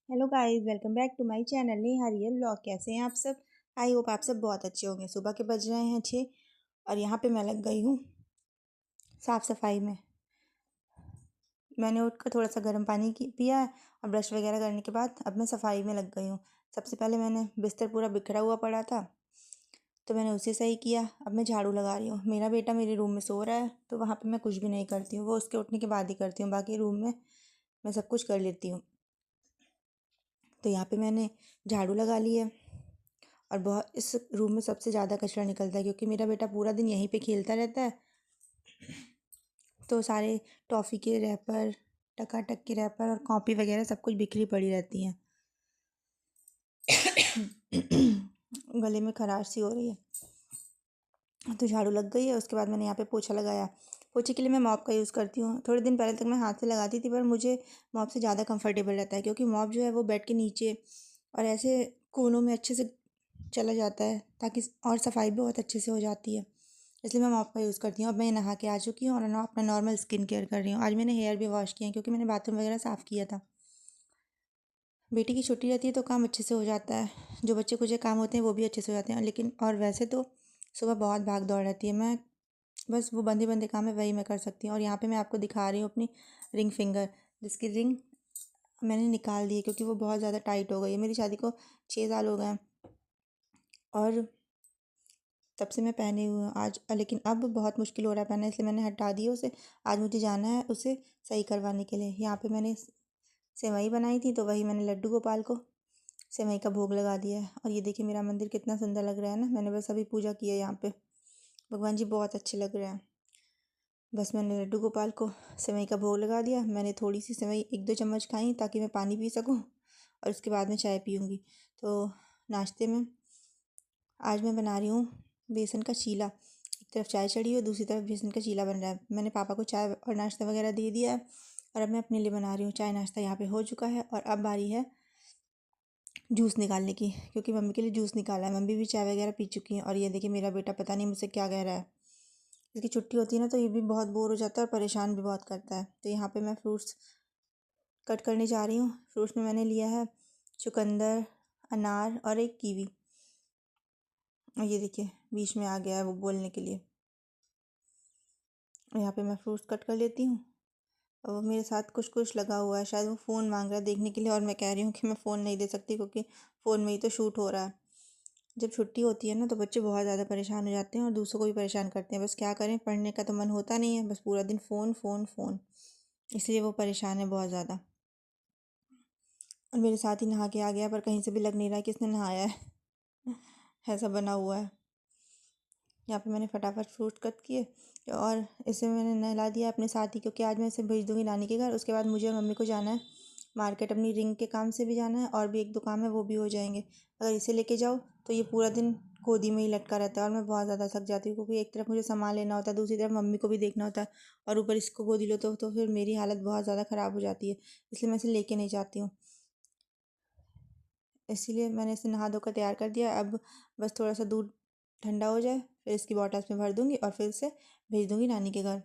Hello guys, welcome back to my channel Neha real vlog. कैसे हैं आप सब? आई होप आप सब बहुत अच्छे होंगे। सुबह के बज रहे हैं 6 और यहाँ पे मैं लग गई हूँ साफ़ सफाई में। मैंने उठकर थोड़ा सा गर्म पानी पिया है और ब्रश वगैरह करने के बाद अब मैं सफाई में लग गई हूँ। सबसे पहले मैंने बिस्तर पूरा बिखरा हुआ पड़ा था तो मैंने उसे सही किया। अब मैं झाड़ू लगा रही हूँ। मेरा बेटा मेरे रूम में सो रहा है तो वहाँ पे मैं कुछ भी नहीं करती हूँ, वो उसके उठने के बाद ही करती हूँ। बाकी रूम में मैं सब कुछ कर लेती हूँ। तो यहाँ पे मैंने झाड़ू लगा ली है और बहुत इस रूम में सबसे ज़्यादा कचरा निकलता है क्योंकि मेरा बेटा पूरा दिन यहीं पे खेलता रहता है। तो सारे टॉफ़ी के रैपर, टकाटक के रैपर और कॉपी वगैरह सब कुछ बिखरी पड़ी रहती हैं। गले में खराश सी हो रही है। तो झाड़ू लग गई है। उसके बाद मैंने यहाँ पे पोछा लगाया। पोछे के लिए मैं मॉप का यूज़ करती हूँ। थोड़े दिन पहले तक मैं हाथ से लगाती थी पर मुझे मॉप से ज़्यादा कंफर्टेबल रहता है क्योंकि मॉप जो है वो बेड के नीचे और ऐसे कोनों में अच्छे से चला जाता है ताकि और सफाई भी बहुत अच्छे से हो जाती है। इसलिए मैं मॉप का यूज़ करती हूँ। अब मैं नहा के आ चुकी हूँ और ना अपना नॉर्मल स्किन केयर कर रही हूँ। आज मैंने हेयर भी वॉश किया है क्योंकि मैंने बाथरूम वगैरह साफ़ किया था। बेटी की छुट्टी रहती है तो काम अच्छे से हो जाता है। जो बच्चे कुछ काम होते हैं वो भी अच्छे से हो जाते हैं। लेकिन और वैसे तो सुबह बहुत भाग दौड़ रहती है। मैं बस वो बंदे बंदे काम है वही मैं कर सकती हूँ। और यहाँ पे मैं आपको दिखा रही हूँ अपनी रिंग फिंगर, जिसकी रिंग मैंने निकाल दी है क्योंकि वो बहुत ज़्यादा टाइट हो गई है। मेरी शादी को 6 साल हो गए हैं और तब से मैं पहने हुई हूँ आज, लेकिन अब बहुत मुश्किल हो रहा है पहनना, इसलिए मैंने हटा दिया उसे। आज मुझे जाना है उसे सही करवाने के लिए। यहाँ पे मैंने सेवई बनाई थी तो वही मैंने लड्डू गोपाल को सेवई का भोग लगा दिया है। और ये देखिए मेरा मंदिर कितना सुंदर लग रहा है ना। मैंने बस अभी पूजा की है यहाँ पे। भगवान जी बहुत अच्छे लग रहे हैं। बस मैंने लड्डू गोपाल को सेवई का भोग लगा दिया। मैंने थोड़ी सी सेवई 1-2 चम्मच खाई ताकि मैं पानी पी सकूँ और उसके बाद में चाय पीऊँगी। तो नाश्ते में आज मैं बना रही हूँ बेसन का चीला। एक तरफ चाय चढ़ी हुई, दूसरी तरफ बेसन का चीला बन रहा है। मैंने पापा को चाय और नाश्ता वगैरह दे दिया है और अब मैं अपने लिए बना रही हूँ। चाय नाश्ता यहाँ पे हो चुका है और अब बारी है जूस निकालने की, क्योंकि मम्मी के लिए जूस निकाला है। मम्मी भी चाय वगैरह पी चुकी हैं। और ये देखिए मेरा बेटा पता नहीं मुझसे क्या कह रहा है। इसकी छुट्टी होती है ना तो ये भी बहुत बोर हो जाता है और परेशान भी बहुत करता है। तो यहाँ पे मैं फ्रूट्स कट करने जा रही हूँ। फ्रूट्स में मैंने लिया है चुकंदर, अनार और एक कीवी। और ये देखिए बीच में आ गया है वो बोलने के लिए। और यहाँ पे मैं फ्रूट्स कट कर लेती हूँ और वो मेरे साथ कुछ कुछ लगा हुआ है। शायद वो फ़ोन मांग रहा है देखने के लिए और मैं कह रही हूँ कि मैं फ़ोन नहीं दे सकती क्योंकि फ़ोन में ही तो शूट हो रहा है। जब छुट्टी होती है ना तो बच्चे बहुत ज़्यादा परेशान हो जाते हैं और दूसरों को भी परेशान करते हैं। बस क्या करें, पढ़ने का तो मन होता नहीं है, बस पूरा दिन फ़ोन फ़ोन फ़ोन। इसलिए वो परेशान है बहुत ज़्यादा। और मेरे साथ ही नहा के आ गया पर कहीं से भी लग नहीं रहा है कि इसने नहाया है। ऐसा बना हुआ है। यहाँ पे मैंने फटाफट फ्रूट कट किए और इसे मैंने नहला दिया अपने साथ ही, क्योंकि आज मैं इसे भेज दूँगी नानी के घर। उसके बाद मुझे और मम्मी को जाना है मार्केट। अपनी रिंग के काम से भी जाना है और भी 1-2 काम है वो भी हो जाएंगे। अगर इसे लेके जाओ तो ये पूरा दिन गोदी में ही लटका रहता है और मैं बहुत ज़्यादा थक जाती हूँ क्योंकि एक तरफ मुझे सामान लेना होता है, दूसरी तरफ मम्मी को भी देखना होता है और ऊपर इसको गोदी लो तो फिर मेरी हालत बहुत ज़्यादा ख़राब हो जाती है। इसलिए मैं इसे लेके नहीं जाती हूँ। इसीलिए मैंने इसे नहा धोकर तैयार कर दिया। अब बस थोड़ा सा दूध ठंडा हो जाए फिर इसकी बॉटल्स में भर दूँगी और फिर इसे भेज दूँगी नानी के घर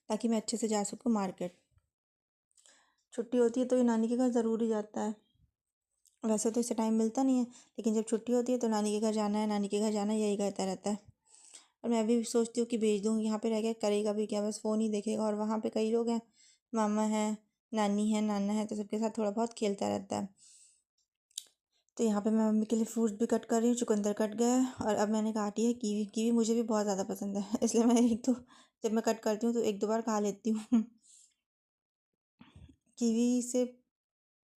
ताकि मैं अच्छे से जा सकूँ मार्केट। छुट्टी होती है तो ये नानी के घर ज़रूर ही जाता है। वैसे तो इसे टाइम मिलता नहीं है, लेकिन जब छुट्टी होती है तो नानी के घर जाना है, नानी के घर जाना है, यही कहता रहता है। और मैं भी सोचती हूँ कि भेज दूँ। यहाँ पे रह के करेगा भी क्या, बस फ़ोन ही देखेगा। और वहाँ पे कई लोग हैं, मामा हैं, नानी है, नाना है, तो सबके साथ थोड़ा बहुत खेलता रहता है। तो यहाँ पे मैं मम्मी के लिए फ्रूट्स भी कट कर रही हूँ। चुकंदर कट गया है और अब मैंने काटी है कीवी। कीवी मुझे भी बहुत ज़्यादा पसंद है इसलिए मैं एक तो जब मैं कट करती हूँ तो 1-2 बार खा लेती हूँ। कीवी से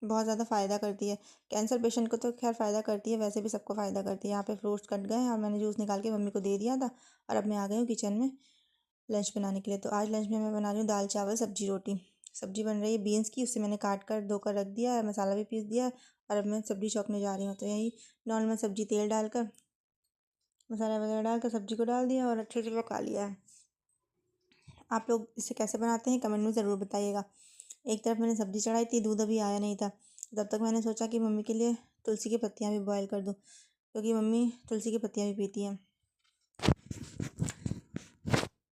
बहुत ज़्यादा फ़ायदा करती है। कैंसर पेशेंट को तो खैर फ़ायदा करती है, वैसे भी सबको फ़ायदा करती है। यहाँ पे फ्रूट्स कट गए हैं और मैंने जूस निकाल के मम्मी को दे दिया था और अब मैं आ गई हूँ किचन में लंच बनाने के लिए। तो आज लंच में मैं बना रही हूँ दाल चावल सब्जी रोटी। सब्जी बन रही है बीन्स की, उसे मैंने काट कर धोकर रख दिया है, मसाला भी पीस दिया है और अब मैं सब्जी चौंकने जा रही हूँ। तो यही नॉर्मल सब्जी, तेल डालकर मसाला वगैरह डालकर सब्जी को डाल दिया और अच्छे से पका लिया है। आप लोग इसे कैसे बनाते हैं कमेंट में ज़रूर बताइएगा। एक तरफ मैंने सब्जी चढ़ाई थी, दूध अभी आया नहीं था। तब तक मैंने सोचा कि मम्मी के लिए तुलसी की पत्तियाँ भी बॉयल कर दूँ क्योंकि मम्मी तुलसी की पत्तियाँ भी पीती हैं।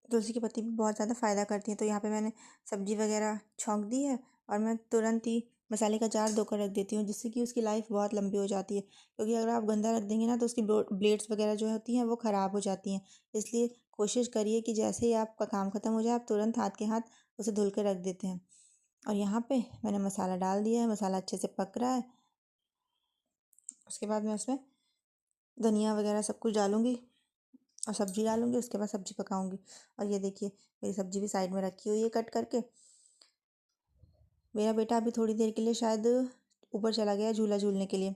तुलसी की पत्ती भी बहुत ज़्यादा फ़ायदा करती हैं। तो यहाँ पे मैंने सब्जी वगैरह छौंक दी है और मैं तुरंत ही मसाले का अचार धोकर रख देती हूँ, जिससे कि उसकी लाइफ बहुत लंबी हो जाती है। क्योंकि अगर आप गंदा रख देंगे ना तो उसकी ब्लेड्स वगैरह जो होती हैं वो ख़राब हो जाती हैं। इसलिए कोशिश करिए कि जैसे ही आपका काम ख़त्म हो जाए आप तुरंत हाथ के हाथ उसे धुल कर रख देते हैं। और यहाँ पे मैंने मसाला डाल दिया है, मसाला अच्छे से पक रहा है। उसके बाद मैं उसमें धनिया वगैरह सब कुछ डालूँगी और सब्ज़ी डालूँगी, उसके बाद सब्ज़ी पकाऊँगी। और ये देखिए मेरी सब्ज़ी भी साइड में रखी हुई है कट करके। मेरा बेटा अभी थोड़ी देर के लिए शायद ऊपर चला गया झूला झूलने के लिए,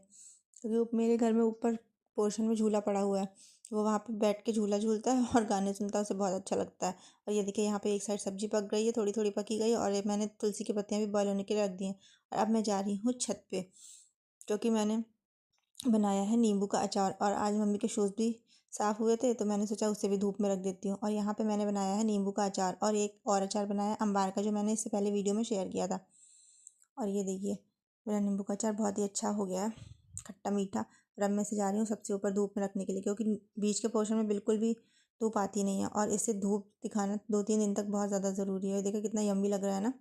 क्योंकि मेरे घर में ऊपर पोर्शन में झूला पड़ा हुआ है। वो वहाँ पे बैठ के झूला झूलता है और गाने सुनता है, उसे बहुत अच्छा लगता है। और ये देखिए यहाँ पे एक साइड सब्ज़ी पक गई है, थोड़ी थोड़ी पकी गई है, और ये मैंने तुलसी की पत्तियाँ भी बॉयल होने के लिए रख दी हैं। और अब मैं जा रही हूँ छत पे, क्योंकि मैंने बनाया है नींबू का अचार। और आज मम्मी के शूज़ भी साफ़ हुए थे तो मैंने सोचा उसे भी धूप में रख देती हूँ। और यहाँ पे मैंने बनाया है नींबू का अचार, और एक और अचार बनाया है अम्बार का, जो मैंने इससे पहले वीडियो में शेयर किया था। और ये देखिए मेरा नींबू का अचार बहुत ही अच्छा हो गया है, खट्टा मीठा। और अब मैं इसे जा रही हूँ सबसे ऊपर धूप में रखने के लिए, क्योंकि बीच के पोर्शन में बिल्कुल भी धूप आती नहीं है, और इससे धूप दिखाना 2-3 दिन तक बहुत ज़्यादा ज़रूरी है। देखिए कितना यम्मी लग रहा है ना।